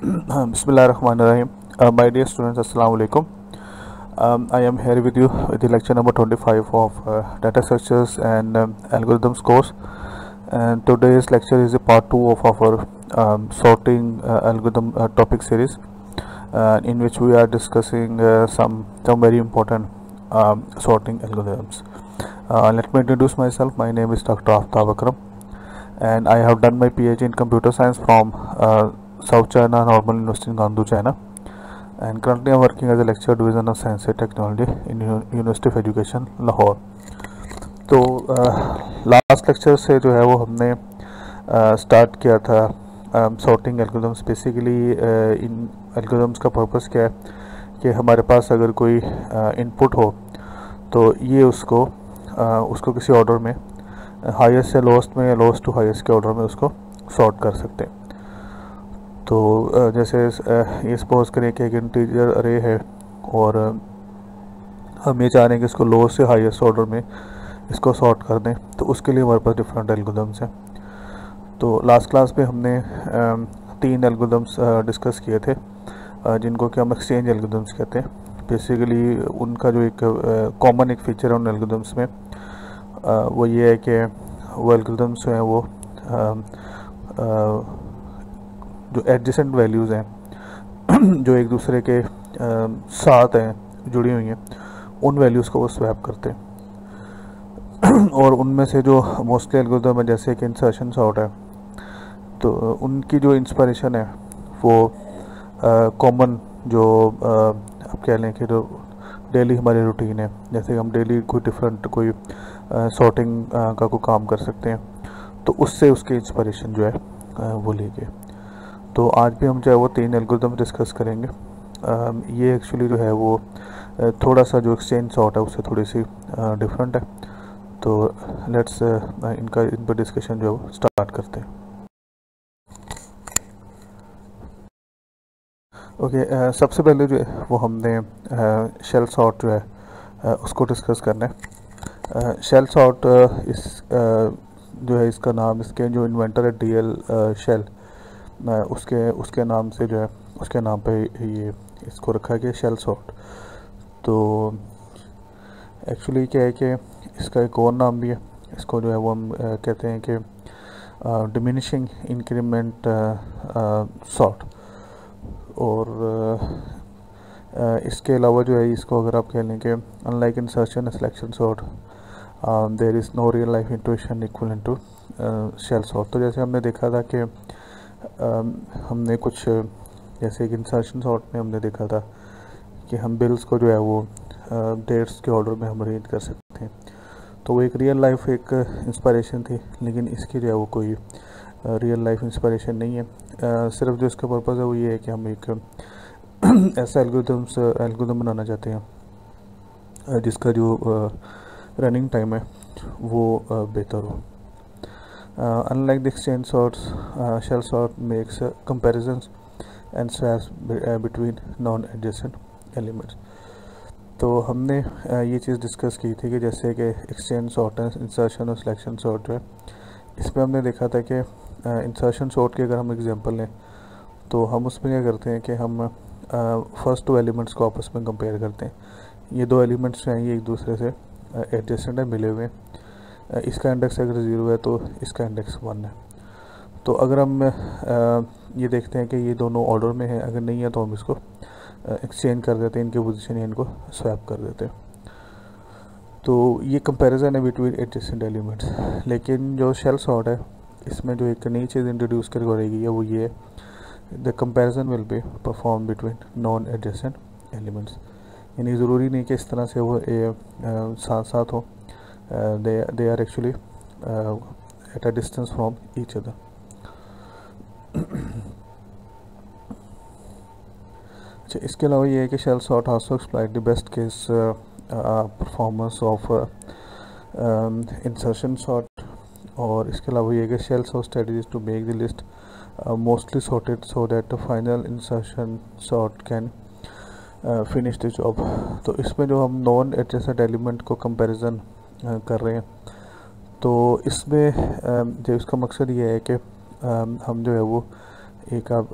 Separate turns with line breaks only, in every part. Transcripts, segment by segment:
Bismillahirrahmanirrahim. My dear students, Assalamu alaikum. I am here with you with the lecture number 25 of Data Structures and Algorithms course. And today's lecture is a part 2 of our sorting algorithm topic series, in which we are discussing some very important sorting algorithms. Let me introduce myself. My name is Dr. Aftab Akram, and I have done my PhD in computer science from South China Normal University in Gandu, China, and currently I am working as a lecturer division of Science and Technology in University of Education, Lahore. तो last lecture से जो है वो हमने start किया था sorting algorithms. Basically इन algorithms का purpose क्या है कि हमारे पास अगर कोई इनपुट हो तो ये उसको किसी ऑर्डर में हाईएस्ट से लोएस्ट में या लोएस्ट टू हाईएस्ट के ऑर्डर में उसको सॉर्ट कर सकते हैं। तो जैसे ये सपोज करें कि एक इंटीजर अरे है और हम ये चाह रहे हैं कि इसको लोएस्ट से हाईएस्ट ऑर्डर में इसको सॉर्ट कर दें, तो उसके लिए हमारे पास डिफरेंट एल्गोरिथम्स हैं। तो लास्ट क्लास में हमने 3 एल्गोरिथम्स डिस्कस किए थे, जिनको कि हम एक्सचेंज एल्गोरिथम्स कहते हैं। बेसिकली उनका जो एक कॉमन एक फीचर है उन एल्गोरिथम्स में, वो ये है कि वो एल्गोरिथम्स जो हैं वो जो एडजेसेंट वैल्यूज़ हैं जो एक दूसरे के साथ हैं जुड़ी हुई हैं, उन वैल्यूज़ को वो स्वैप करते हैं। और उनमें से जो मोस्टली एल्गोरिथम है जैसे कि इंसर्शन सॉर्ट है, तो उनकी जो इंस्पिरेशन है वो कॉमन जो आप कह लें कि जो डेली हमारी रूटीन है, जैसे हम डेली कोई डिफरेंट कोई सॉर्टिंग का कोई काम कर सकते हैं, तो उससे उसकी इंस्पिरेशन जो है वो ली गई। तो आज भी हम जो है वो 3 एल्गोरिथम डिस्कस करेंगे। ये एक्चुअली जो है वो थोड़ा सा जो एक्सचेंज सॉर्ट है उससे थोड़ी सी डिफरेंट है। तो लेट्स इन पर डिस्कशन जो है वो स्टार्ट करते हैं। ओके, सबसे पहले जो है वो हमने शेल सॉर्ट जो है उसको डिस्कस करना है। शेल सॉर्ट जो है इसका नाम, इसके जो इन्वेंटर है DL शेल, उसके नाम से जो है उसके नाम पे ये इसको रखा गया शेल सॉर्ट। तो एक्चुअली क्या है कि इसका एक और नाम भी है, इसको जो है वो हम कहते हैं कि डिमिनिशिंग इंक्रीमेंट सॉर्ट। और इसके अलावा जो है इसको अगर आप कह लें कि unlike insertion selection sort there is no real life intuition equivalent to shell sort. तो जैसे हमने देखा था कि हमने कुछ जैसे कि इंसर्शन सॉर्ट में हमने देखा था कि हम बिल्स को जो है वो डेट्स के ऑर्डर में हम अरेंज कर सकते हैं। तो वो एक रियल लाइफ एक इंस्पिरेशन थी, लेकिन इसकी जो है वो कोई रियल लाइफ इंस्पिरेशन नहीं है। सिर्फ जो इसका पर्पज़ है वो ये है कि हम एक ऐसा एल्गोरिथम बनाना चाहते हैं जिसका जो रनिंग टाइम है वो बेहतर हो। Unlike the exchange sorts, shell sort makes comparisons and swaps between non-adjacent elements. तो हमने ये चीज़ डिस्कस की थी कि जैसे कि एक्सचेंज सॉर्ट है, इंसर्शन और सिलेक्शन सॉर्ट जो है, इसमें हमने देखा था कि इंसर्शन सॉर्ट की अगर हम एग्जांपल लें तो हम उसमें क्या करते हैं कि हम फर्स्ट 2 एलिमेंट्स को आपस में कंपेयर करते हैं। ये 2 एलिमेंट्स जो हैं ये एक दूसरे से एडजेसेंट है, मिले हुए हैं। इसका इंडेक्स अगर 0 है तो इसका इंडेक्स 1 है। तो अगर हम ये देखते हैं कि ये दोनों ऑर्डर में है, अगर नहीं है तो हम इसको एक्सचेंज कर देते हैं, इनके पोजीशन या इनको स्वैप कर देते हैं। तो ये कंपैरिजन है बिटवीन एडजेसेंट एलिमेंट्स। लेकिन जो शेल सॉर्ट है इसमें जो एक नई चीज़ इंट्रोड्यूस कर गई है वो ये है, the comparison will be perform between non adjacent elements. यानी ज़रूरी नहीं कि इस तरह से वो साथ साथ हो, they are actually at a distance from each other. अच्छा, इसके अलावा ये है कि shell sort also exploit the best case performance of insertion sort। और इसके अलावा ये है कि shell sort strategies to make the list mostly sorted so that the final insertion sort can finish the job। तो इसमें जो हम नॉन एडजेसेंट एलिमेंट को कंपैरिजन कर रहे हैं, तो इसमें जो इसका मकसद ये है कि हम जो है वो एक आप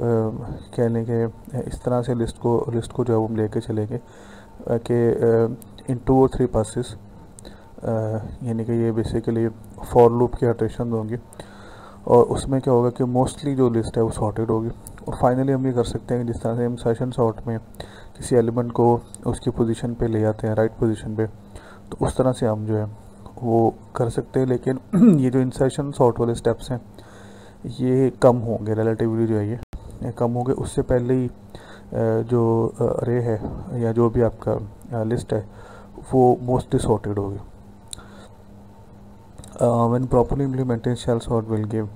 कह लें कि इस तरह से लिस्ट को जो है वो हम लेके चलेंगे कि इन 2 और 3 पासेस, यानी कि ये बेसिकली फॉर लूप की इटरेशन होंगी और उसमें क्या होगा कि मोस्टली जो लिस्ट है वो सॉर्टेड होगी। और फाइनली हम ये कर सकते हैं कि जिस तरह से हम सेशन सॉर्ट में किसी एलिमेंट को उसकी पोजीशन पे ले आते हैं, राइट पोजीशन पे, तो उस तरह से हम जो है वो कर सकते हैं। लेकिन ये जो इंसर्शन सॉर्ट वाले स्टेप्स हैं ये कम होंगे रिलेटिवली, जो है ये कम होंगे। उससे पहले ही जो अरे है या जो भी आपका लिस्ट है वो मोस्टली सॉर्टेड होगी। When properly implemented, shell sort will give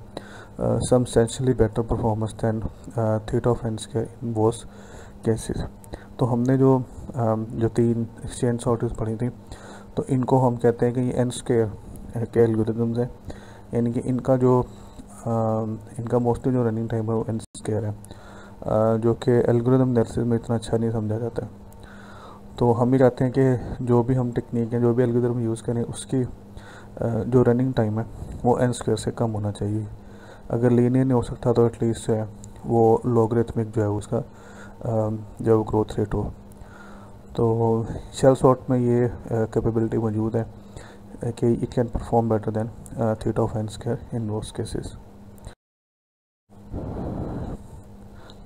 substantially better performance than theta of n square in both cases। तो हमने जो 3 एक्सचेंज सॉर्टेज पढ़ी थी, तो इनको हम कहते हैं कि ये एन स्क्वायर के एल्गोरिदम्स हैं, यानी कि इनका जो इनका मोस्टली जो रनिंग टाइम है वो एन स्क्वायर है, जो कि एल्गोरिदम एनालिसिस में इतना अच्छा नहीं समझा जाता है। तो हम ही चाहते हैं कि जो भी हम टेक्निक है, जो भी एल्गोरिदम यूज़ करें, उसकी जो रनिंग टाइम है वो एन स्क्वायर से कम होना चाहिए। अगर लीनियर नहीं हो सकता तो एटलीस्ट जो है वो लॉगरिथमिक जो है उसका जो ग्रोथ रेट हो। तो शेल सॉर्ट में ये कैपेबिलिटी मौजूद है कि it can perform better than theta of n square in those cases.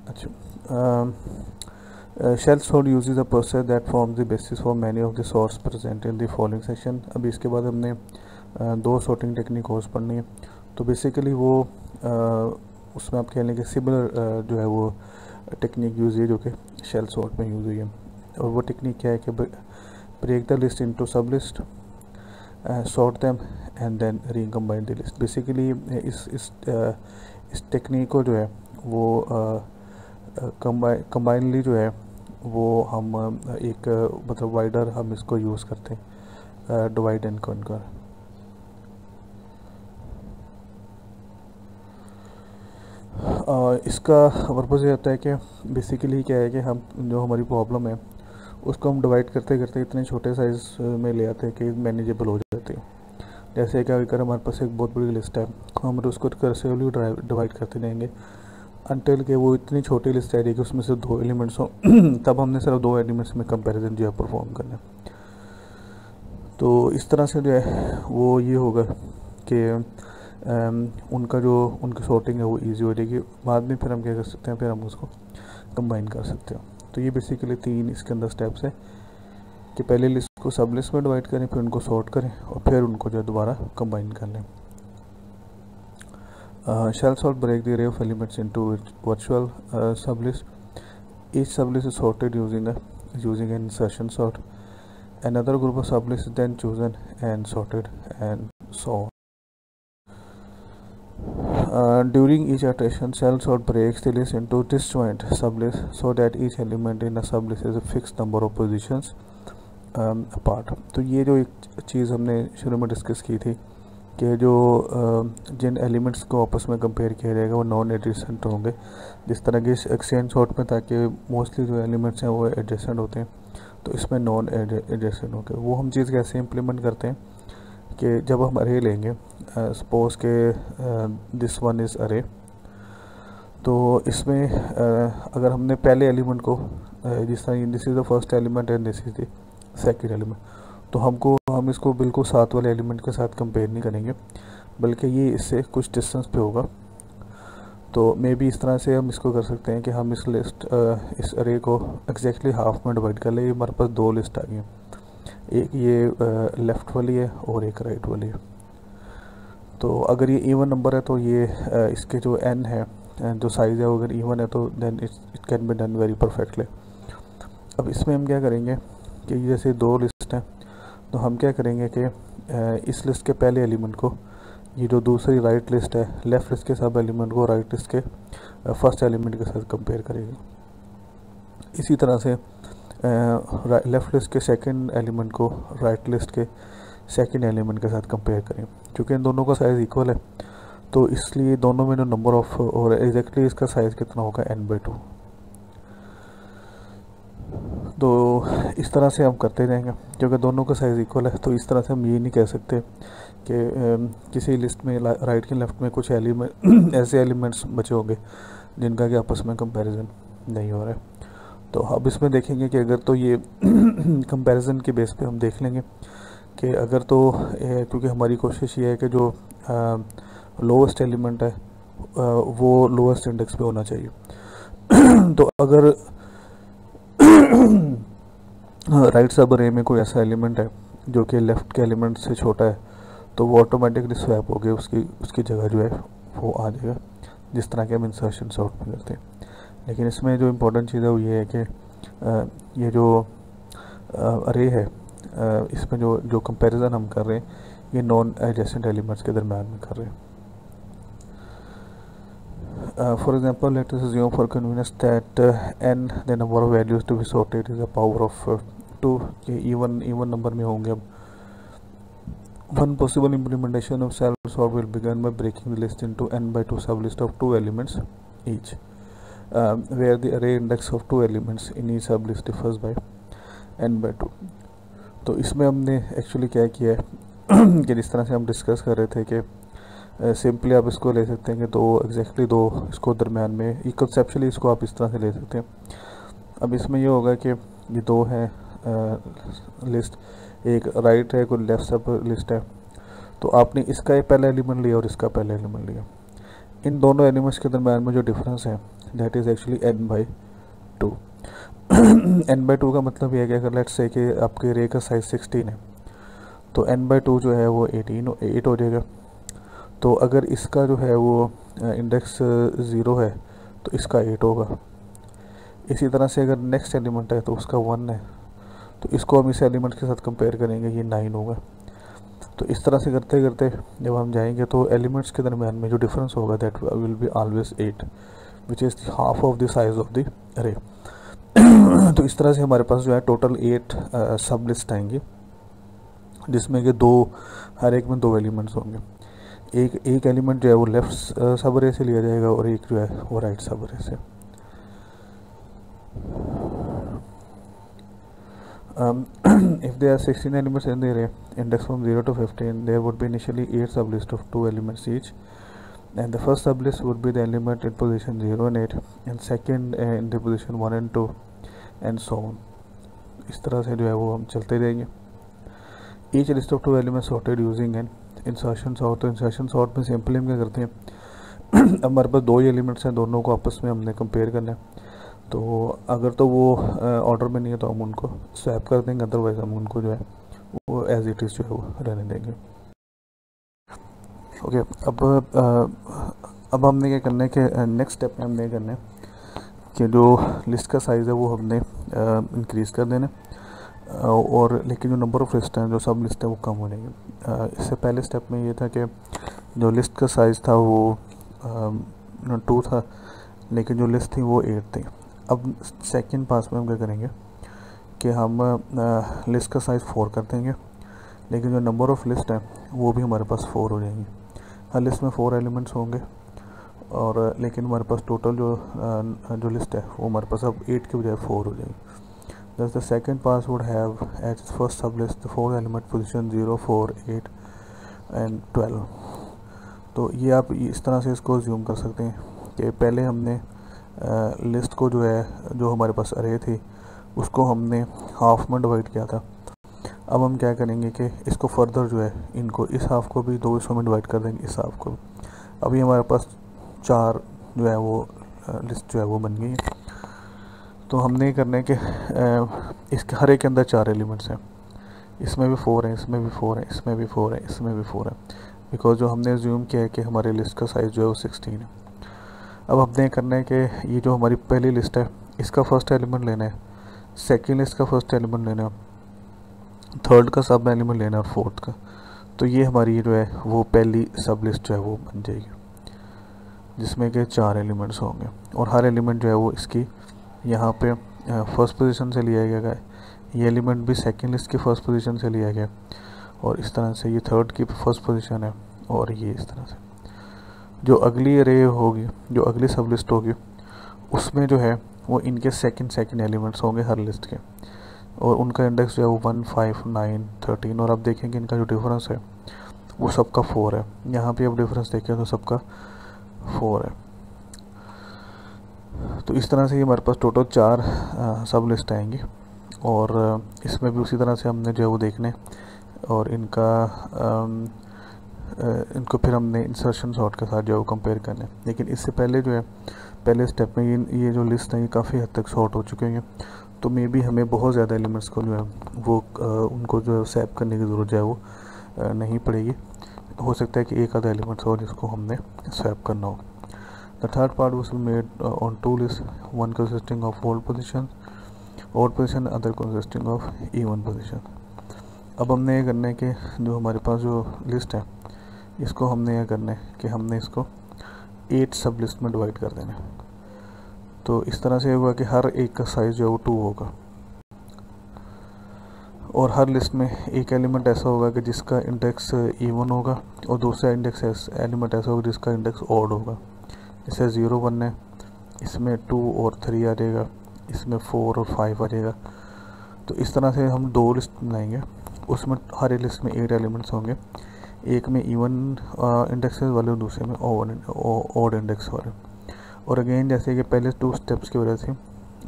अच्छा, Shell sort uses a process that forms the basis for many of the sorts present in the following section. अभी इसके बाद हमने 2 sorting technique course पढ़नी है। तो basically वो उसमें आप कह लें कि सिमिलर जो है वो टेक्निक यूज़ है जो कि शेल सॉर्ट में यूज़ हुई है। और वो टेक्निक क्या है कि break the list into sub list, sort them and then recombine the list. Basically इस टेक्निक को जो है वो कंबाइनली जो है वो हम एक मतलब वाइडर हम इसको यूज़ करते हैं, डिवाइड एंड कॉन्कर। इसका पर्पज़ ये होता है कि बेसिकली क्या है कि हम जो हमारी प्रॉब्लम है उसको हम डिवाइड करते करते इतने छोटे साइज़ में ले आते हैं कि मैनेजेबल हो जाती है। जैसे कि अगर हमारे पास एक बहुत बड़ी लिस्ट है, हम उसको कर्सिवली डिवाइड करते जाएंगे अनटिल के वो इतनी छोटी लिस्ट आ जाएगी उसमें से 2 एलिमेंट्स हो तब हमने सिर्फ 2 एलिमेंट्स में कंपैरिजन जो है परफॉर्म करना है। तो इस तरह से जो है वो ये होगा कि उनका जो उनकी सॉर्टिंग है वो इजी हो जाएगी। बाद में फिर हम क्या कर सकते हैं, फिर हम उसको कंबाइन कर सकते हैं। तो ये बेसिकली 3 इसके अंदर स्टेप्स है कि पहले लिस्ट को सब लिस्ट में डिवाइड करें, फिर उनको सॉर्ट करें और फिर उनको जो दोबारा कंबाइन कर लें। Shell sort break the array of elements into virtual sub list. Each sub list is sorted using an insertion sort. Another group of sublists is then chosen and sorted and so on. During each iteration, shell sort breaks the list into disjoint sublists so that each element in a sublist is a fixed number of positions apart. तो ये जो एक चीज़ हमने शुरू में discuss की थी कि जो जिन एलिमेंट्स को आपस में कंपेयर किया जाएगा वो नॉन एडजेसेंट होंगे, जिस तरह के एक्सचेंज सॉर्ट में, ताकि मोस्टली जो एलिमेंट्स हैं वो एडजेसेंट होते हैं, तो इसमें नॉन एडजेसेंट होंगे। वो हम चीज़ कैसे इम्प्लीमेंट करते हैं कि जब हम अरे लेंगे, सपोज़ के दिस वन इज़ अरे, तो इसमें अगर हमने पहले एलिमेंट को जिस तरह this is the first element and this is the second element, तो हम इसको बिल्कुल साथ वाले एलिमेंट के साथ कंपेयर नहीं करेंगे, बल्कि ये इससे कुछ डिस्टेंस पे होगा। तो मे बी इस तरह से हम इसको कर सकते हैं कि हम इस अरे को एग्जैक्टली हाफ में डिवाइड कर लें। हमारे पास 2 लिस्ट आ गई हैं, एक ये लेफ़्ट वाली है और एक राइट वाली है। तो अगर ये इवन नंबर है तो ये इसके जो n है, जो साइज़ है वो अगर इवन है तो then it can be done very perfectly. अब इसमें हम क्या करेंगे कि जैसे 2 लिस्ट हैं, तो हम क्या करेंगे कि इस लिस्ट के पहले एलिमेंट को, ये जो दूसरी राइट लिस्ट है, लेफ़्ट लिस्ट के सब एलिमेंट को राइट लिस्ट के फर्स्ट एलिमेंट के साथ कंपेयर करेंगे। इसी तरह से लेफ़्ट लिस्ट के सेकंड एलिमेंट को राइट लिस्ट के सेकंड एलिमेंट के साथ कंपेयर करें। क्योंकि इन दोनों का साइज़ इक्वल है, तो इसलिए दोनों में जो नंबर ऑफ और एग्जैक्टली इसका साइज़ कितना होगा n/2। तो इस तरह से हम करते जाएंगे, क्योंकि दोनों का साइज़ इक्वल है। तो इस तरह से हम ये नहीं कह सकते कि किसी लिस्ट में राइट के लेफ़्ट में कुछ एलिमेंट ऐसे एलिमेंट्स बचे होंगे जिनका कि आपस में कंपैरिजन नहीं हो रहा है। तो अब इसमें देखेंगे कि अगर तो ये कंपैरिजन के बेस पे हम देख लेंगे कि अगर तो क्योंकि हमारी कोशिश ये है कि जो लोवेस्ट एलिमेंट है वो लोवेस्ट इंडेक्स पे होना चाहिए। तो अगर राइट सब अरे में कोई ऐसा एलिमेंट है जो कि लेफ़्ट के एलिमेंट से छोटा है, तो वो ऑटोमेटिकली स्वैप हो गया, उसकी जगह जो है वो आ जाएगा, जिस तरह के हम इंसर्शन सॉर्ट में करते हैं। लेकिन इसमें जो इम्पोर्टेंट चीज़ है वो ये है कि ये जो अरे है इसमें जो कंपैरिजन हम कर रहे हैं ये नॉन एडजेसेंट एलिमेंट्स के दरम्यान में कर रहे हैं। For example, let us assume for convenience that n the number of values to be sorted is a power of 2 के even नंबर में होंगे। अब one possible implementation of self sort will begin by breaking the list into n by 2 sublist of 2 elements each, where the array index of 2 elements in each sublist differs by n by 2। तो इसमें हमने actually क्या किया है कि जिस तरह से हम डिस्कस कर रहे थे कि सिंपली आप इसको ले सकते हैं कि दो एग्जैक्टली दो इसको दरमियान में ये कंसेप्चुअली इसको आप इस तरह से ले सकते हैं। अब इसमें ये होगा कि ये दो हैं लिस्ट, एक राइट है कोई लेफ्ट सब लिस्ट है, तो आपने इसका एक पहला एलिमेंट लिया और इसका पहला एलिमेंट लिया। इन दोनों एलिमेंट्स के दरमियान में जो डिफरेंस है that is actually n/2। n/2 का मतलब ये है कि अगर लेट्स से कि आपके रे का साइज़ 16 है तो n/2 जो है वो 8 हो जाएगा। तो अगर इसका जो है वो इंडेक्स 0 है तो इसका 8 होगा। इसी तरह से अगर नेक्स्ट एलिमेंट है तो उसका 1 है, तो इसको हम इस एलिमेंट के साथ कंपेयर करेंगे, ये 9 होगा। तो इस तरह से करते करते जब हम जाएंगे तो एलिमेंट्स के दरमियान में जो डिफरेंस होगा that will be always 8 which is half of the size of the अरे। तो इस तरह से हमारे पास जो है टोटल 8 सब लिस्ट आएंगी, जिसमें कि हर एक में 2 एलिमेंट्स होंगे। एक एलिमेंट जो है वो लेफ्ट सब अरे से लिया जाएगा और एक जो है वो राइट सब अरे से। If there are 16 elements in the array index from 0 to 15, there would be initially 8 sublists of 2 elements each, and the first sublist would be the element in position 0 and 8 and second in the position 1 and 2 and so on। इस तरह से जो है वो हम चलते रहेंगे। Each list of 2 elements sorted using an insertion sort। तो insertion sort में सिंपली हम क्या करते हैं अब हमारे पास 2 एलिमेंट्स हैं, दोनों को आपस में हमने कंपेयर करना है। तो अगर तो वो ऑर्डर में नहीं है तो हम उनको स्वैप कर देंगे, अदरवाइज हम उनको जो है वो एज इट इज़ जो है वो रहने देंगे। ओके, अब हमने क्या करना है कि नेक्स्ट स्टेप में हमने ये करना है कि जो लिस्ट का साइज़ है वो हमने इंक्रीज़ कर देना और लेकिन जो नंबर ऑफ़ लिस्ट हैं जो सब लिस्ट है वो कम हो जाएगी। इससे पहले स्टेप में ये था कि जो लिस्ट का साइज़ था वो 2 था, लेकिन जो लिस्ट थी वो 8 थी। अब सेकंड पास में हम क्या करेंगे कि हम लिस्ट का साइज़ 4 कर देंगे, लेकिन जो नंबर ऑफ़ लिस्ट है वो भी हमारे पास 4 हो जाएंगी। हर लिस्ट में 4 एलिमेंट्स होंगे और लेकिन हमारे पास टोटल जो लिस्ट है वो हमारे पास अब 8 के बजाय 4 हो जाएगी। Thus the second pass would have as its first sublist the 4 element position 0, 4, 8 and 12। तो ये आप इस तरह से इसको ज्यूम कर सकते हैं कि पहले हमने लिस्ट को जो है जो हमारे पास अरे थी उसको हमने हाफ में डिवाइड किया था। अब हम क्या करेंगे कि इसको फर्दर जो है इनको इस हाफ को भी 2 हिस्सों में डिवाइड कर देंगे, इस हाफ को भी। अभी हमारे पास 4 जो है वो लिस्ट जो है वो बन गई है। तो हमने ये करना है कि इसके हर एक के अंदर 4 एलिमेंट्स हैं, इसमें भी 4 हैं, इसमें भी 4 हैं, इसमें भी 4 हैं, इसमें भी 4 हैं, बिकॉज जो हमने ज्यूम किया है कि हमारी लिस्ट का साइज़ जो है वो 16 है। अब हमने करना है कि ये जो हमारी पहली लिस्ट है इसका फर्स्ट एलिमेंट लेना है, सेकंड लिस्ट का फर्स्ट एलिमेंट लेना है, थर्ड का सब एलिमेंट लेना है और फोर्थ का। तो ये हमारी जो है वो पहली सब लिस्ट जो है वो बन जाएगी, जिसमें कि 4 एलिमेंट्स होंगे और हर एलिमेंट जो है वो इसकी यहाँ पे फर्स्ट पोजीशन से लिया गया है। ये एलिमेंट भी सेकंड लिस्ट की फर्स्ट पोजीशन से लिया गया और इस तरह से ये थर्ड की फर्स्ट पोजीशन है और ये इस तरह से। जो अगली अरे होगी, जो अगली सब लिस्ट होगी उसमें जो है वो इनके सेकंड एलिमेंट्स होंगे हर लिस्ट के और उनका इंडेक्स जो है वो 1, 5, 9, 13। और अब देखेंगे इनका जो डिफरेंस है वो सबका 4 है। यहाँ पे अब डिफरेंस देखें तो सबका 4 है। तो इस तरह से ये हमारे पास टोटल 4 सब लिस्ट आएंगी, और इसमें भी उसी तरह से हमने जो है वो देखने और इनको फिर हमने इंसर्शन सॉर्ट के साथ जो है वो कंपेयर करने। लेकिन इससे पहले जो है पहले स्टेप में ये जो लिस्ट है ये काफ़ी हद तक सॉर्ट हो चुके हैं, तो मे बी हमें बहुत ज़्यादा एलिमेंट्स को जो है वो उनको जो है स्वैप करने की ज़रूरत जो है वो नहीं पड़ेगी। हो सकता है कि एक आधा एलिमेंट्स हो जिसको हमने स्वैप करना हो। The third part was made on 2 list, one consisting of odd position, other consisting of even position. अब हमने ये करना है कि जो हमारे पास जो लिस्ट है इसको हमने ये करना है कि हमने इसको 8 सब लिस्ट में डिवाइड कर देना है। तो इस तरह से होगा कि हर एक का साइज़ जो है वो 2 होगा, और हर लिस्ट में एक एलिमेंट ऐसा होगा कि जिसका इंडेक्स इवन होगा, और दूसरा इंडेक्स एलिमेंट ऐसा होगा जिसका इंडेक्स ऑड होगा। जैसे 0 1 है, इसमें 2 और 3 आ जाएगा, इसमें 4 और 5 आ जाएगा। तो इस तरह से हम 2 लिस्ट बनाएंगे, उसमें हर एक लिस्ट में 8 एलिमेंट्स होंगे, एक में इवन इंडेक्सेस वाले और दूसरे में ऑड इंडेक्स वाले। और अगेन जैसे कि पहले 2 स्टेप्स की वजह से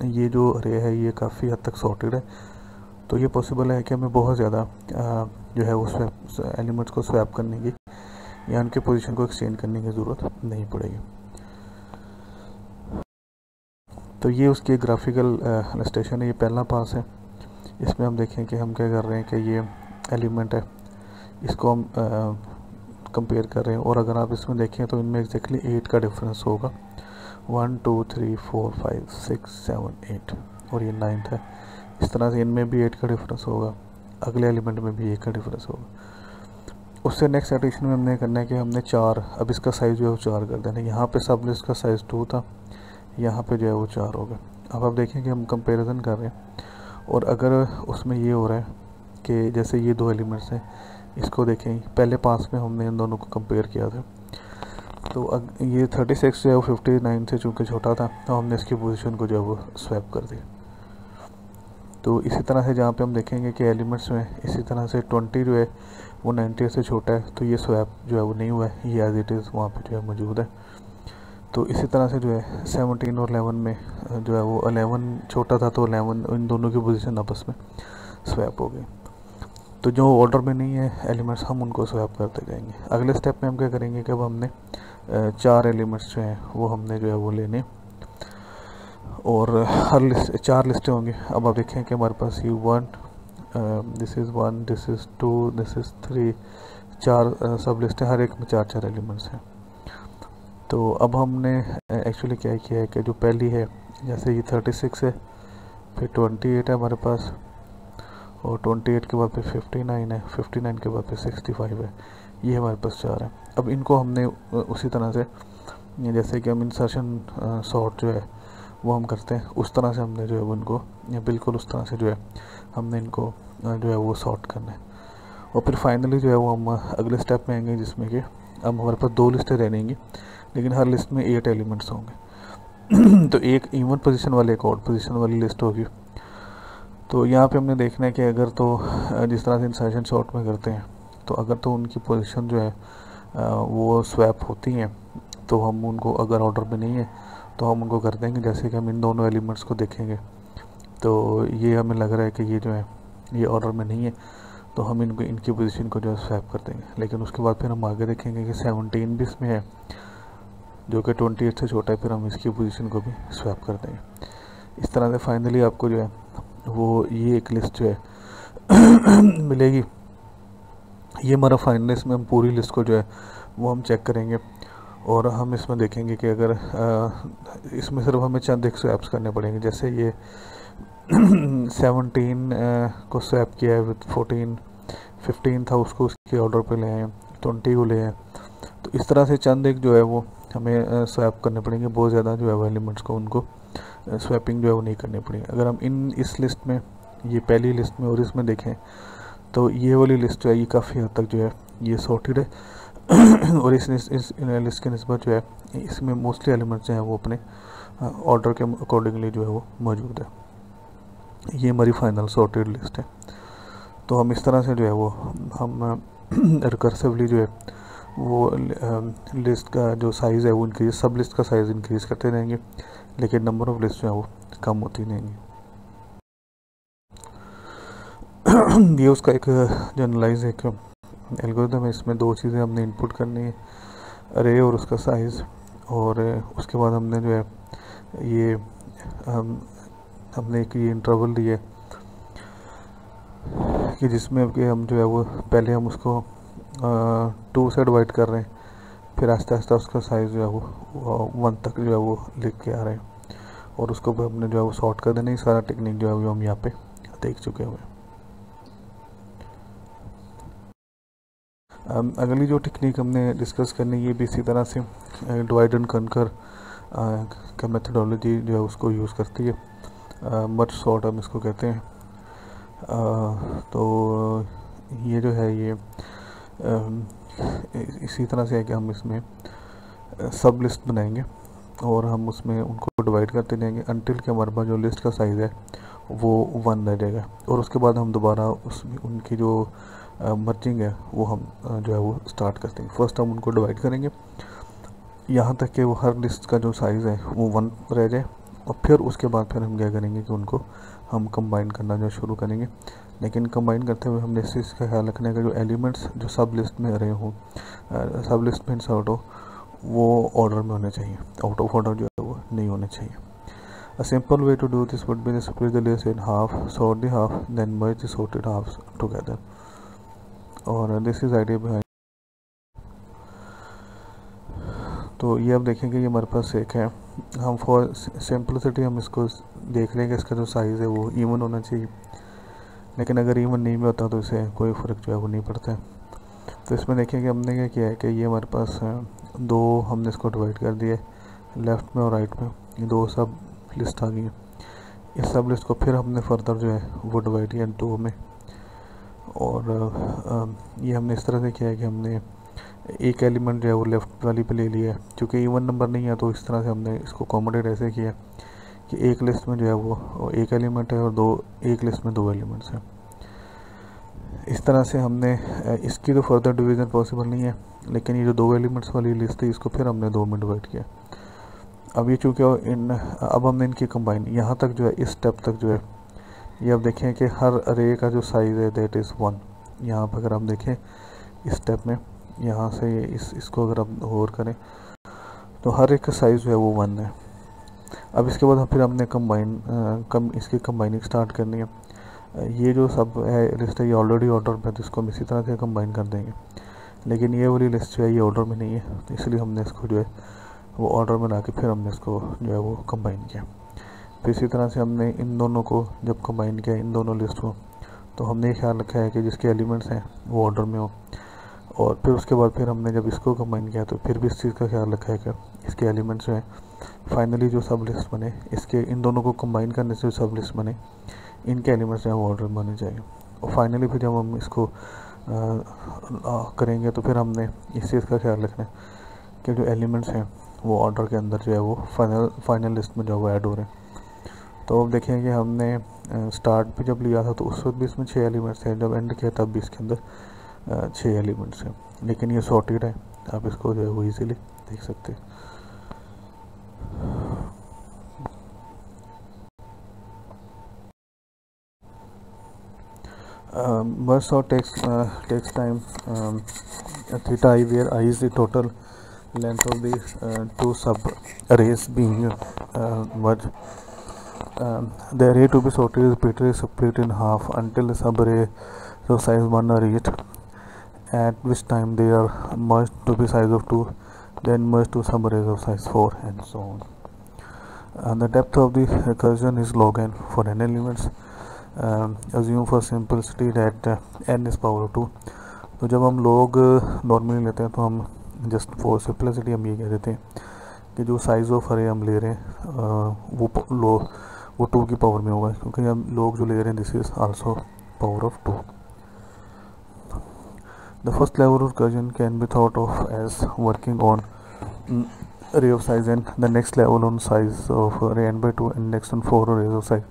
ये जो अरे है ये काफ़ी हद तक सॉर्टेड है, तो ये पॉसिबल है कि हमें बहुत ज़्यादा जो है वो एलिमेंट्स को स्वैप करने की या उनके पोजीशन को एक्सचेंज करने की ज़रूरत नहीं पड़ेगी। तो ये उसकी ग्राफिकल इलस्ट्रेशन है, ये पहला पास है। इसमें हम देखें कि हम क्या कर रहे हैं कि ये एलिमेंट है, इसको हम कंपेयर कर रहे हैं, और अगर आप इसमें देखें तो इनमें एग्जैक्टली 8 का डिफरेंस होगा। 1 2 3 4 5 6 7 8 और ये 9th है। इस तरह से इनमें भी 8 का डिफरेंस होगा, अगले एलिमेंट में भी 1 का डिफरेंस होगा। उससे नेक्स्ट एडिशन में हमने करना है कि हमने 4, अब इसका साइज़ जो है वो 4 कर देना है। यहाँ पे सब लिस्ट का साइज़ 2 था, यहाँ पे जो है वो 4 होगा। अब आप देखें कि हम कंपैरिजन कर रहे हैं, और अगर उसमें ये हो रहा है कि जैसे ये 2 एलिमेंट्स हैं, इसको देखें पहले पास में हमने इन दोनों को कंपेयर किया था, तो ये 36 जो है वो 59 से चूँकि छोटा था, तो हमने इसकी पोजीशन को जो है वो स्वैप कर दी। तो इसी तरह से जहाँ पे हम देखेंगे कि एलिमेंट्स में इसी तरह से 20 जो है वो 90 से छोटा है, तो ये स्वैप जो है वो नहीं हुआ है, ये एज इट इज़ वहाँ पे जो है मौजूद है। तो इसी तरह से जो है 17 और 11 में जो है वो 11 छोटा था, तो 11 इन दोनों की पोजीशन आपस में स्वैप हो गई। तो जो ऑर्डर में नहीं है एलिमेंट्स हम उनको स्वैप करते जाएंगे। अगले स्टेप में हम क्या करेंगे कि अब हमने 4 एलिमेंट्स जो हैं वो हमने जो है वो लेने, और हर लिस्ट 4 लिस्टें होंगी। अब आप देखें कि हमारे पास ये 1 this is 1 this is 2 this is 3 4 सब लिस्टें, हर एक में 4 एलिमेंट्स हैं। तो अब हमने एक्चुअली क्या किया है कि जो पहली है जैसे ये 36 है, फिर 28 है हमारे पास, और 28 के बाद फिर 59 है, 59 के बाद फिर 65 है, ये हमारे पास 4 है। अब इनको हमने उसी तरह से जैसे कि हम इंसर्शन सॉर्ट जो है वो हम करते हैं, उस तरह से हमने जो है वो इनको बिल्कुल उस तरह से जो है हमने इनको जो है वो सॉर्ट करना है। और फिर फाइनली जो है वो हम अगले स्टेप में आएंगे, जिसमें कि अब हमारे पास 2 लिस्टें रहेंगी, लेकिन हर लिस्ट में 8 एलिमेंट्स होंगे। तो एक इवन पोजीशन वाले एक ऑड पोजीशन वाली लिस्ट होगी। तो यहाँ पे हमने देखना है कि अगर तो जिस तरह से इंसर्शन सॉर्ट में करते हैं, तो अगर तो उनकी पोजीशन जो है वो स्वैप होती हैं, तो हम उनको अगर ऑर्डर में नहीं है तो हम उनको कर देंगे। जैसे कि हम इन दोनों एलिमेंट्स को देखेंगे तो ये हमें लग रहा है कि ये जो है ये ऑर्डर में नहीं है, तो हम इनको इनकी पोजीशन को जो है स्वैप कर देंगे। लेकिन उसके बाद फिर हम आगे देखेंगे कि 17 भी इसमें है जो कि 28 से छोटा है, फिर हम इसकी पोजीशन को भी स्वैप कर देंगे। इस तरह से फाइनली आपको जो है वो ये एक लिस्ट जो है मिलेगी। ये हमारा फाइनल, इसमें हम पूरी लिस्ट को जो है वो हम चेक करेंगे, और हम इसमें देखेंगे कि अगर इसमें सिर्फ हमें चंद एक स्वैप्स करने पड़ेंगे। जैसे ये 17 को स्वैप किया है विद 14, 15 था उसको उसके ऑर्डर पे ले आए, 20 को ले आए। तो इस तरह से चंद एक जो है वो हमें स्वैप करने पड़ेंगे, बहुत ज़्यादा जो है वो एलिमेंट्स को उनको स्वैपिंग जो है वो नहीं करनी पड़ेगी। अगर हम इस लिस्ट में, ये पहली लिस्ट में और इसमें देखें तो ये वाली लिस्ट जो है ये काफ़ी हद तक जो है ये सॉर्टेड है और इस लिस्ट के निस्बत जो है इसमें मोस्टली एलिमेंट्स जो हैं वो अपने ऑर्डर के अकॉर्डिंगली जो है वो मौजूद है। ये हमारी फाइनल सॉर्टेड लिस्ट है। तो हम इस तरह से जो है वो हम रिकर्सिवली जो है वो लिस्ट का जो साइज़ है वो इंक्रीज, सब लिस्ट का साइज़ इंक्रीज करते रहेंगे, लेकिन नंबर ऑफ लिस्ट जो है वो कम होती रहेंगी। ये उसका एक जनरलाइज एक एल्गोरिथम है। इसमें दो चीज़ें हमने इनपुट करनी है, अरे और उसका साइज़, और उसके बाद हमने जो है ये हमने एक ये इंटरवल दिए कि जिसमें कि हम जो है वो पहले हम उसको 2 से डिवाइड कर रहे हैं, फिर आस्ते आस्ते उसका साइज़ जो है वो 1 तक जो है वो लिख के आ रहे हैं, और उसको भी हमने जो है वो सॉर्ट कर देना। ये सारा टेक्निक जो है वो हम यहाँ पे देख चुके हुए हैं। अगली जो टेक्निक हमने डिस्कस करनी ये भी इसी तरह से डिवाइड एंड कनकर का मेथडोलॉजी जो है उसको यूज़ करती है। मर्ज सॉर्ट हम इसको कहते हैं। तो ये जो है ये इसी तरह से है कि हम इसमें सब लिस्ट बनाएंगे और हम उसमें उनको डिवाइड करते जाएंगे अनटिल के हमारे पास जो लिस्ट का साइज़ है वो 1 रह जाएगा, और उसके बाद हम दोबारा उसमें उनकी जो मर्जिंग है वो हम जो है वो स्टार्ट करते हैं। फर्स्ट हम उनको डिवाइड करेंगे यहाँ तक कि वो हर लिस्ट का जो साइज़ है वो 1 रह जाए, और फिर उसके बाद फिर हम क्या करेंगे कि उनको हम कंबाइन करना जो शुरू करेंगे। लेकिन कंबाइन करते हुए हमने इस चीज़ का ख्याल रखना है कि जो एलिमेंट्स जो सब लिस्ट में रहे हों, सब लिस्ट में इंसर्ट हो, वो ऑर्डर में होने चाहिए, आउट ऑफ ऑर्डर जो है वो नहीं होने चाहिए। A simple way to do this would be to split the list in half, sort the half, then merge the sorted halves together. और this is idea behind। तो ये अब देखेंगे, ये हमारे पास एक है, हम फॉर सिंपलिसिटी हम इसको देख लेंगे, इसका जो साइज़ है वो इवन होना चाहिए, लेकिन अगर इवन नहीं भी होता तो इसे कोई फ़र्क जो है वो नहीं पड़ता है। तो इसमें देखेंगे हमने क्या किया है कि ये हमारे पास दो हमने इसको डिवाइड कर दिए लेफ़्ट में और राइट में, ये दो सब लिस्ट आ गई है। इस सब लिस्ट को फिर हमने फर्दर जो है वो डिवाइड किया 2 में, और ये हमने इस तरह से किया है कि हमने एक एलिमेंट जो है वो लेफ़्ट वाली पे ले लिया है, क्योंकि इवन नंबर नहीं है तो इस तरह से हमने इसको अकोमोडेट ऐसे किया कि एक लिस्ट में जो है वो एक एलिमेंट है और एक लिस्ट में 2 एलिमेंट्स हैं। इस तरह से हमने इसकी तो फर्दर डिवीज़न पॉसिबल नहीं है, लेकिन ये जो 2 एलिमेंट्स वाली लिस्ट है इसको फिर हमने 2 में डिवाइड किया। अब ये चूँकि अब हमने इनकी कंबाइन यहाँ तक जो है इस स्टेप तक जो है ये अब देखें कि हर अरे का जो साइज़ है दैट इज़ 1। यहाँ पर अगर हम देखें इस स्टेप में यहाँ से इसको अगर हम गौर करें तो हर एक का साइज़ जो है वो 1 है। अब इसके बाद फिर हमने इसकी कंबाइनिंग स्टार्ट करनी है। ये जो सब है लिस्ट है ये ऑलरेडी ऑर्डर में, तो इसको हम इसी तरह से कंबाइन कर देंगे, लेकिन ये वाली लिस्ट जो है ये ऑर्डर में नहीं है, तो इसलिए हमने इसको जो है वो ऑर्डर में ला के फिर हमने इसको जो है वो कंबाइन किया। तो इसी तरह से हमने इन दोनों को जब कंबाइन किया, इन दोनों लिस्ट को, तो हमने ये ख्याल रखा है कि जिसके एलिमेंट्स हैं वो ऑर्डर में हो, और फिर उसके बाद फिर हमने जब इसको कंबाइन किया तो फिर भी इस चीज़ का ख्याल रखा है कि इसके एलिमेंट्स जो हैं फाइनली जो सब लिस्ट बने, इसके इन दोनों को कंबाइन करने से जो सब लिस्ट बने इनके एलिमेंट्स जो हैं वो ऑर्डर में होने चाहिए। और फाइनली फिर जब हम इसको करेंगे तो फिर हमने इस चीज़ का ख्याल रखना है कि जो एलिमेंट्स हैं वो ऑर्डर के अंदर जो है वो फाइनल लिस्ट में जो है वो ऐड हो रहे हैं। तो अब देखें कि हमने स्टार्ट भी जब लिया था तो उस वक्त भी इसमें 6 एलिमेंट्स थे, जब एंड किया तब भी इसके अंदर 6 एलिमेंट्स हैं, लेकिन ये सॉर्टेड है, आप इसको जो है वो ईज़िली देख सकते हैं। merge sort takes time, theta I, where I is the total length of the 2 sub arrays being merged. The array to be sorted is repeatedly split in half until the sub array of size 1 are reached, at which time they are merged to be size of 2, then merged to sub arrays of size 4, and so on. The depth of the recursion is log n for n elements. Assume for simplicity that n is power 2। तो जब हम लोग normally लेते हैं तो हम just for simplicity हम ये कह देते हैं कि जो साइज़ ऑफ अरे हम ले रहे हैं वो 2 की पावर में होगा, क्योंकि हम लोग जो ले रहे हैं this is also power of 2। The first level of recursion can be thought of as working on array of size n, the next level on size of array n/2, and next on 4 arrays of size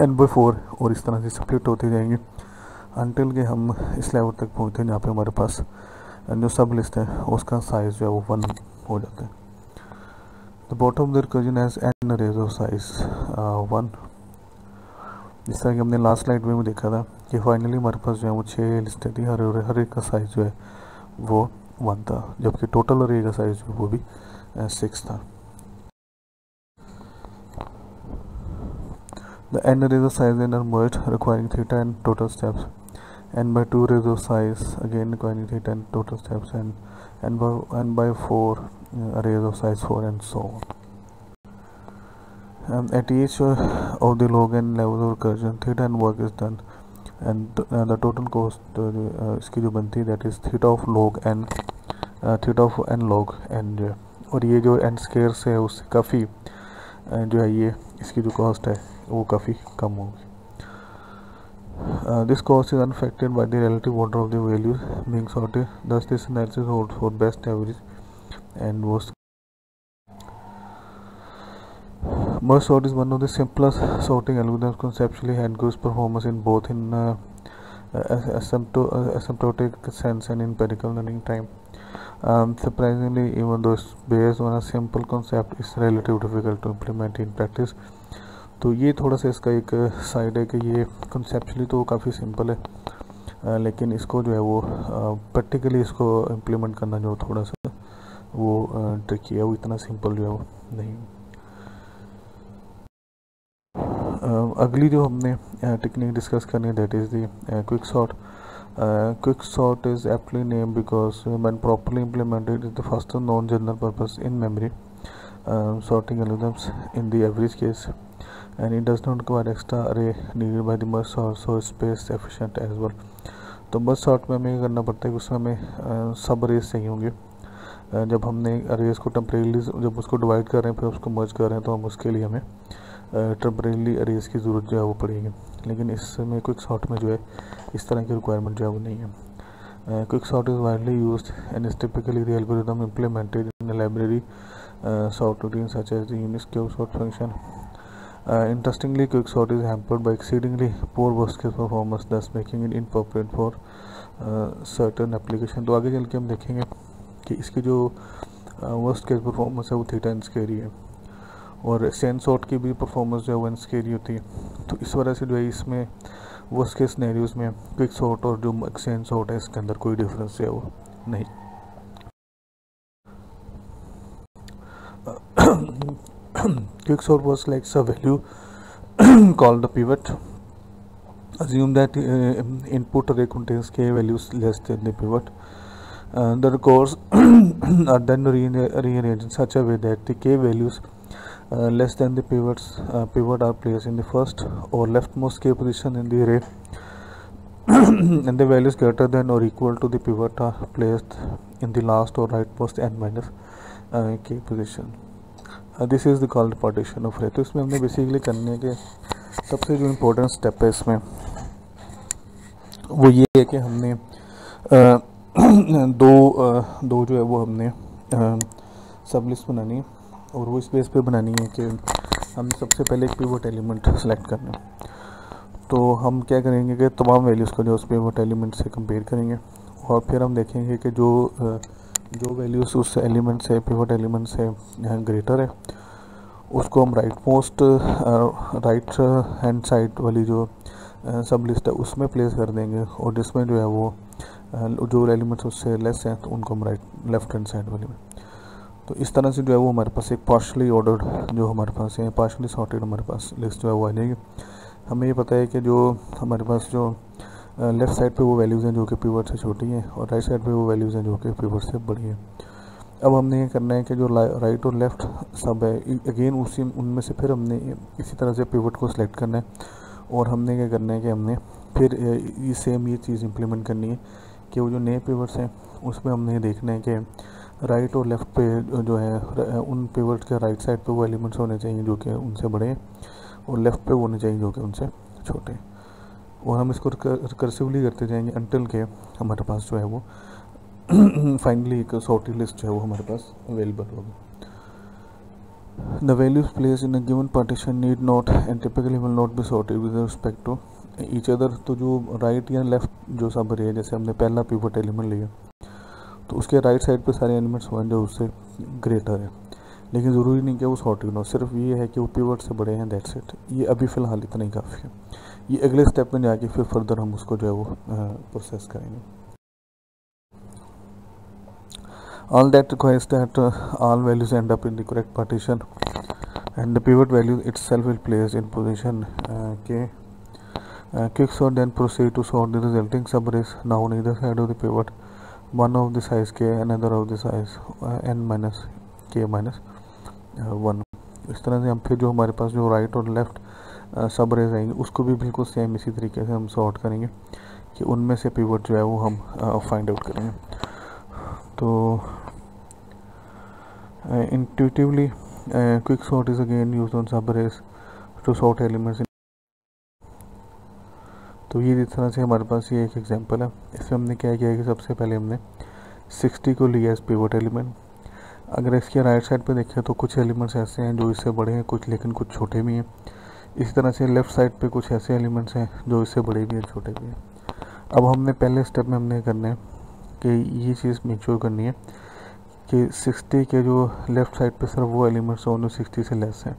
n/4, और इस तरह से split होते जाएंगे until के हम इस level तक पहुँचते हैं जहाँ पे हमारे पास जो सब लिस्ट है उसका साइज़ जो है वो 1 हो जाता है। The bottom of the recursion has an arrays of size 1। जिस तरह कि हमने लास्ट स्लाइड में भी देखा था कि फाइनली हमारे पास जो है वो 6 लिस्टें थी, हर एक का साइज़ जो है वो 1 था, जबकि टोटल अरे का साइज़ जो वो भी 6 था। The n arrays of size n are merged requiring theta and total steps, n by 2 arrays of size again requiring theta and total steps, and n by 4 arrays of size 4, and so on. At each of the log n levels of recursion, theta and work is done, and the total cost इसकी जो बनती है that is theta of log n, theta of n log n जो है, और ये जो n square से है उससे काफ़ी जो है ये इसकी जो कॉस्ट है वो काफ़ी कम होगी। This cost is unaffected by the relative order of the values being sorted. Thus, this analysis holds for best average and worst. Merge sort is one of the simplest sorting algorithms conceptually and gives performance in both in asymptotic sense and in empirical learning time. Surprisingly, even though it's based on a simple concept, it's relatively difficult to implement in practice. तो ये थोड़ा सा इसका एक side है कि ये conceptually तो काफ़ी सिंपल है, लेकिन इसको जो है वो प्रैक्टिकली इसको इम्प्लीमेंट करना जो थोड़ा सा वो ट्रिकी है, वो इतना सिंपल जो है वो नहीं। अगली जो हमने टेक्निक डिस्कस करनी है that is the quick sort. Quick sort is aptly named because when properly implemented it is the fastest known general purpose in memory sorting algorithms in the average case, and it does not require extra array needed by the merge sort, so it's space efficient as well. तो merge sort में हमें ये करना पड़ता है कि उसमें हमें सब अरेज चाहिए होंगे। जब हमने अरेज को टेम्परेली जब उसको डिवाइड कर रहे हैं फिर उसको मर्ज कर रहे हैं तो हम उसके लिए हमें टेम्परेली अरेज की ज़रूरत जो है वो पड़ेगी, लेकिन इसमें क्विक सॉर्ट में जो है इस तरह की रिक्वायरमेंट जो है वो नहीं है। Quick sort is widely used and is typically the algorithm implemented in library sort routines such as the Unisq sort function. Interestingly, quick sort is hampered by exceedingly poor worst case performance, thus making it inappropriate for certain application. तो आगे चल के हम देखेंगे कि इसकी जो worst case performance है वो थीटा एन स्केरी है, और सेन सॉर्ट की भी परफॉर्मेंस जो है वो एन स्केरी होती है। तो इस वजह से जो है इसमें वर्स्ट केस सिनेरियोज में क्विक सॉर्ट और जो सेन सॉर्ट है इसके अंदर कोई डिफरेंस है वो नहीं। Quick sort was like a value called the pivot. Assume that input array contains k values less than the pivot. The records are then rearranged in such a way that the k values less than the pivot are placed in the first or leftmost k position in the array, and the values greater than or equal to the pivot are placed in the last or rightmost n minus k position. This is the called partition of अरे। तो इसमें हमने basically करने के सबसे जो important step है इसमें वो ये है कि हमने दो जो है वो हमने सब लिस्ट बनानी है, और वो इस बेस पे बनानी है कि हमने सबसे पहले एक पिवट एलिमेंट सेलेक्ट करना है। तो हम क्या करेंगे कि तमाम वैल्यूज़ को जो उस पिवट एलिमेंट से कंपेयर करेंगे, और फिर हम देखेंगे कि जो वैल्यूज़ उस एलिमेंट से पिवट एलिमेंट से ग्रेटर है उसको हम राइट हैंड साइड वाली जो सब लिस्ट है उसमें प्लेस कर देंगे, और जिसमें जो है वो जो एलिमेंट्स उससे लेस हैं तो उनको हम लेफ्ट हैंड साइड वाली में। तो इस तरह से जो है वो हमारे पास एक पार्शली ऑर्डर्ड जो हमारे पास है पार्शली सॉर्टेड हमारे पास लिस्ट जो है वो आ जाएगी। हमें ये पता है कि जो हमारे पास जो लेफ़्ट साइड पे वो वैल्यूज़ हैं जो कि पिवट से छोटी हैं, और राइट साइड पे वो वैल्यूज़ हैं जो कि पिवट से बड़ी हैं। अब हमने ये करना है कि जो राइट और लेफ़्ट सब है अगेन उनमें से फिर हमने इसी तरह से पिवट को सिलेक्ट करना है, और हमने क्या करना है कि हमने फिर ये चीज़ इम्प्लीमेंट करनी है कि वो जो नए पिवट्स हैं उसमें हमने देखना है कि राइट और लेफ़्ट पे जो है उन पिवट के राइट साइड पे वो एलिमेंट्स होने चाहिए जो कि उनसे बड़े हैं, और लेफ़्ट पे वो होने चाहिए जो कि उनसे छोटे हैं, और हम इसको रिकर्सिवली करते जाएंगे अनटिल के हमारे पास जो है वो फाइनली एक सॉर्टेड लिस्ट जो है वो हमारे पास अवेलेबल होगी। The values place in a given partition need not and typically will not be sorted with respect to each other. तो जो राइट या लेफ़्ट जो सब अरे है, जैसे हमने पहला पिवट एलिमेंट लिया तो उसके राइट साइड पे सारे एलिमेंट्स वन जो उससे ग्रेटर है, लेकिन ज़रूरी नहीं कि वो सॉर्टेड हो, सिर्फ ये है कि वो पिवट से बड़े हैं, दैट्स इट। ये अभी फ़िलहाल इतना ही काफ़ी है। ये अगले स्टेप में जाके फिर फर्दर हम उसको जो है वो प्रोसेस करेंगे। All that requires that all values end up in the correct partition and the pivot value itself will place in position k. Quicksort then proceed to sort the resulting subarrays now on either side of the pivot, one of the size k, another of the size n minus k minus 1। इस तरह से हम फिर जो हमारे पास जो right और left subarrays आएंगे उसको भी बिल्कुल सेम इसी तरीके से हम सॉर्ट करेंगे कि उनमें से पिवट जो है वो हम फाइंड आउट करेंगे। तो intuitively quick sort is again used on subarrays to sort elements। तो ये इस तरह से हमारे पास ये एक एग्जांपल है। इसमें हमने क्या किया कि सबसे पहले हमने 60 को लिया एज पिवट एलिमेंट। अगर इसके राइट साइड पे देखें तो कुछ एलिमेंट्स ऐसे हैं जो इससे बड़े हैं, कुछ लेकिन कुछ छोटे भी हैं। इसी तरह से लेफ़्ट साइड पे कुछ ऐसे एलिमेंट्स हैं जो इससे बड़े भी हैं, छोटे भी हैं। अब हमने पहले स्टेप में हमने करना है कि ये चीज़ मेक श्योर करनी है कि 60 के जो लेफ़्ट साइड पे सिर्फ वो एलिमेंट्स हों जो 60 से लेस हैं,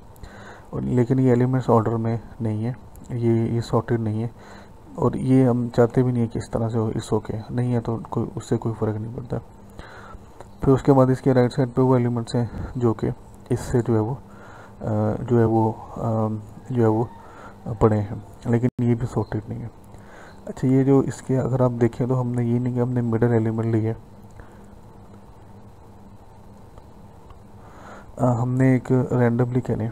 और लेकिन ये एलिमेंट्स ऑर्डर में नहीं है, ये सॉर्टेड नहीं है, और ये हम चाहते भी नहीं है कि इस तरह से हो, इस ओके नहीं है तो कोई उससे कोई फ़र्क नहीं पड़ता। फिर उसके बाद इसके राइट साइड पे वो एलिमेंट्स हैं जो कि इससे जो है वो बड़े हैं, लेकिन ये भी सॉर्टेड नहीं है। अच्छा, ये जो इसके अगर आप देखें तो हमने ये नहीं कि हमने मिडल एलिमेंट लिए, हमने एक रैंडमली कह लें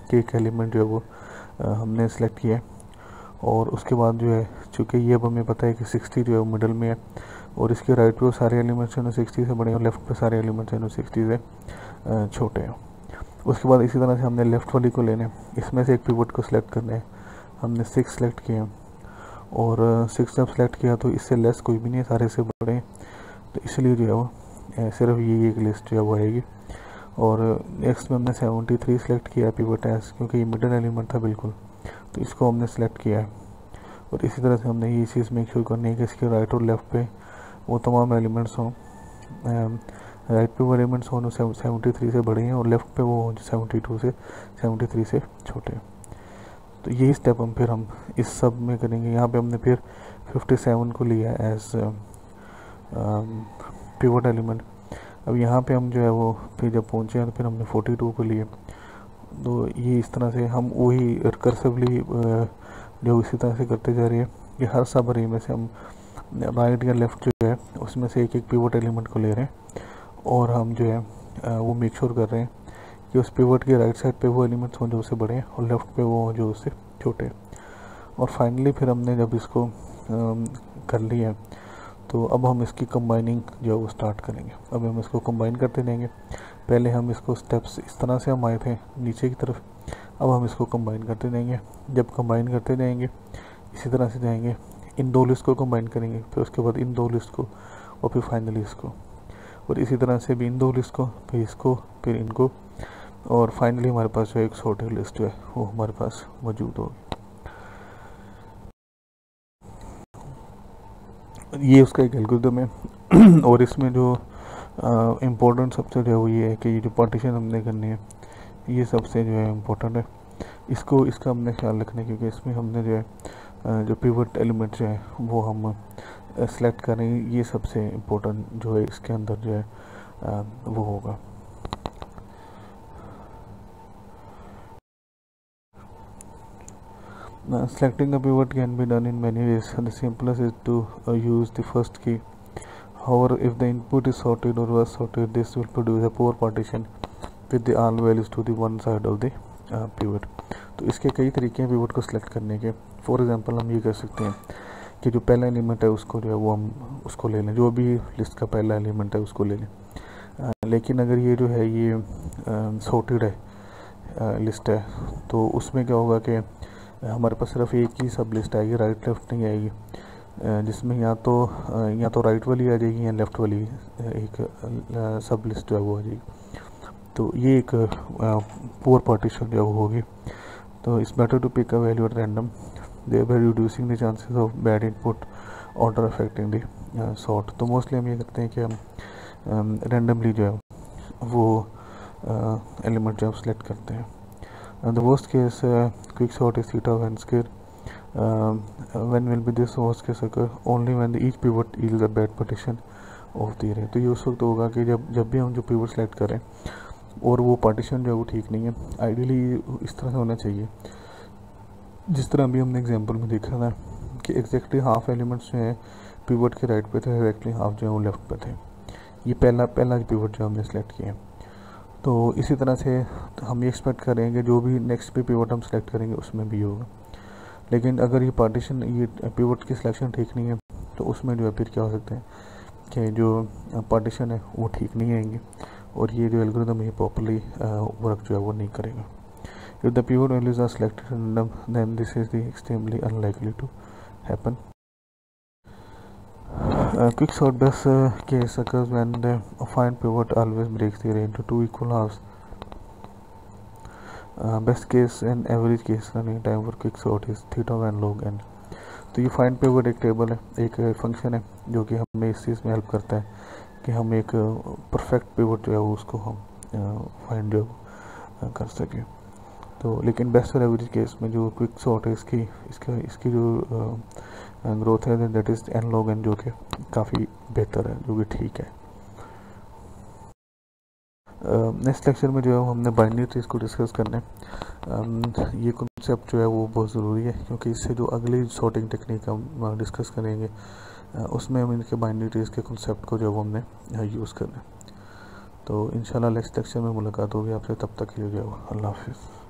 कि एक एलिमेंट जो है वो हमने सेलेक्ट किया है, और उसके बाद जो है चूँकि ये अब हमें पता है कि 60 जो है वो मिडल में है, और इसके राइट पे वो सारे एलिमेंट्स हैं 60 से बड़े हैं और लेफ़्ट पे सारे एलिमेंट्स हैं 60 से छोटे हैं। उसके बाद इसी तरह से हमने लेफ़्ट वाली को लेना है, इसमें से एक पिवट को सिलेक्ट करना है। हमने 6 सेलेक्ट किए हैं, और 6 जब सेलेक्ट किया तो इससे लेस कोई भी नहीं है, सारे से बड़े हैं, तो इसलिए जो है वो सिर्फ ये एक लिस्ट जो है वो आएगी। और नेक्स्ट में हमने 73 सेलेक्ट किया पिवट एज, क्योंकि ये मिडल एलिमेंट था बिल्कुल, तो इसको हमने सेलेक्ट किया है। और इसी तरह से हमने ये चीज़ मेक श्योर करनी है कि इसके राइट और लेफ़्ट पे वो तमाम एलिमेंट्स हों, राइट पे वो एलिमेंट्स हों जो 73 से बड़े हैं, और लेफ़्ट पे वो जो 73 से छोटे हैं। तो यही स्टेप हम इस सब में करेंगे। यहाँ पे हमने फिर 57 को लिया एज पिवट एलिमेंट। अब यहाँ पे हम जो है वो फिर जब पहुँचे हैं तो फिर हमने 42 को लिए। तो ये इस तरह से हम वही रिकर्सिवली जो इसी तरह से करते जा रहे हैं कि हर सब अरे में से हम राइट या लेफ़्ट जो है उसमें से एक एक पिवट एलिमेंट को ले रहे हैं, और हम जो है वो मेक श्योर कर रहे हैं कि उस पिवट के राइट साइड पे वो एलिमेंट्स हों जो उससे बड़े हैं, और लेफ़्ट पे वो जो उससे छोटे हैं। और फाइनली फिर हमने जब इसको कर लिया तो अब हम इसकी कंबाइनिंग जो है वो स्टार्ट करेंगे। अब हम इसको कंबाइन करते रहेंगे। पहले हम इसको स्टेप्स इस तरह से हम आए थे नीचे की तरफ, अब हम इसको कंबाइन करते जाएंगे। जब कंबाइन करते जाएंगे इसी तरह से जाएंगे, इन दो लिस्ट को कंबाइन करेंगे, फिर उसके बाद इन दो लिस्ट को, और फिर फाइनली इसको, और इसी तरह से भी इन दो लिस्ट को, फिर इसको, फिर इनको, और फाइनली हमारे पास जो एक सॉर्टेड लिस्ट जो है वो हमारे पास मौजूद होगी। ये उसका एक एल्गोरिथम है। और इसमें जो इम्पोर्टेंट सबसे जो है वो ये है कि ये जो पार्टीशन हमने करनी है ये सबसे जो है इम्पोर्टेंट है। इसका हमने ख्याल रखना है, क्योंकि इसमें हमने जो है जो पिवट एलिमेंट जो है वो हम सेलेक्ट करेंगे, ये सबसे इम्पोर्टेंट जो है इसके अंदर जो है वो होगा। Selecting a pivot can be done in many ways. The simplest is to use the first key. However, if the input is sorted or was sorted, this will produce a poor partition with the all values to the one side of the pivot. तो इसके कई तरीके हैं pivot को select करने के। For example हम ये कर सकते हैं कि जो पहला एलिमेंट है उसको जो है वो हम उसको ले लें, जो भी लिस्ट का पहला एलिमेंट है उसको ले लें। लेकिन अगर ये जो है ये सॉर्टेड है लिस्ट है, तो उसमें क्या होगा कि हमारे पास सिर्फ एक ही सब लिस्ट आएगी, राइट लेफ़्ट नहीं आएगी, जिसमें या तो राइट वाली आ जाएगी या लेफ़्ट वाली एक सब लिस्ट जो है वो आ जाएगी। तो ये एक पुअर पार्टीशन जो है वो होगी। तो it's better to pick a value at random, thereby reducing the chances of bad input order affecting the sort। तो मोस्टली हम ये करते हैं कि हम रेंडमली जो है वो एलिमेंट जो है सेलेक्ट करते हैं। The worst case quick sort is theta when square when will be this worst case occur only when the each pivot yields a bad partition of the array। तो ये उस वक्त होगा कि जब भी हम जो पिवट सेलेक्ट करें और वो पार्टीशन जो है वो ठीक नहीं है। आइडियली इस तरह से होना चाहिए जिस तरह अभी हमने एग्जांपल में देखा था कि एग्जैक्टली हाफ एलिमेंट्स जो है पिवट के राइट पे थे, एग्जैक्टली हाफ जो है वो लेफ्ट पे थे। ये पहला पिवट जो हमने सेलेक्ट किया है। तो इसी तरह से हम ये एक्सपेक्ट करेंगे जो भी नेक्स्ट पे पिवट हम सेलेक्ट करेंगे उसमें भी होगा। लेकिन अगर ये पार्टीशन ये पिवट की सिलेक्शन ठीक नहीं है तो उसमें जो है फिर क्या हो सकता है कि जो पार्टीशन है वो ठीक नहीं आएंगे और ये जो एल्गोरिथम है प्रॉपर्ली वर्क जो है वो नहीं करेगा। If the pivot values are selected random then this is the extremely unlikely to happen. Quick sort best case occurs when the find pivot always breaks the array into two equal halves. Best case and average case running time for quick sort is theta when log n। तो ये find pivot एक table है, एक function है जो कि हमें इस चीज़ में हेल्प करता है कि हम एक परफेक्ट पिवट जो है वो उसको हम फाइंड जो कर सकें। तो लेकिन बेस्ट और एवरेज केस में जो क्विक सॉर्ट है इसकी जो ग्रोथ है that is n log n, जो कि काफ़ी बेहतर है, जो कि ठीक है। नेक्स्ट लेक्चर में जो है हमने बाइनरी ट्रीज को डिस्कस करना है। ये कॉन्सेप्ट जो है वो बहुत ज़रूरी है क्योंकि इससे जो अगली सॉर्टिंग टेक्निक हम डिस्कस करेंगे उसमें हम इनके बाइनरी ट्रीज के कॉन्सेप्ट को जो है हमने यूज़ करना है। तो इंशाल्लाह नेक्स्ट लेक्चर में मुलाकात होगी आपसे, तब तक के लिए जो है अल्लाह हाफिज़।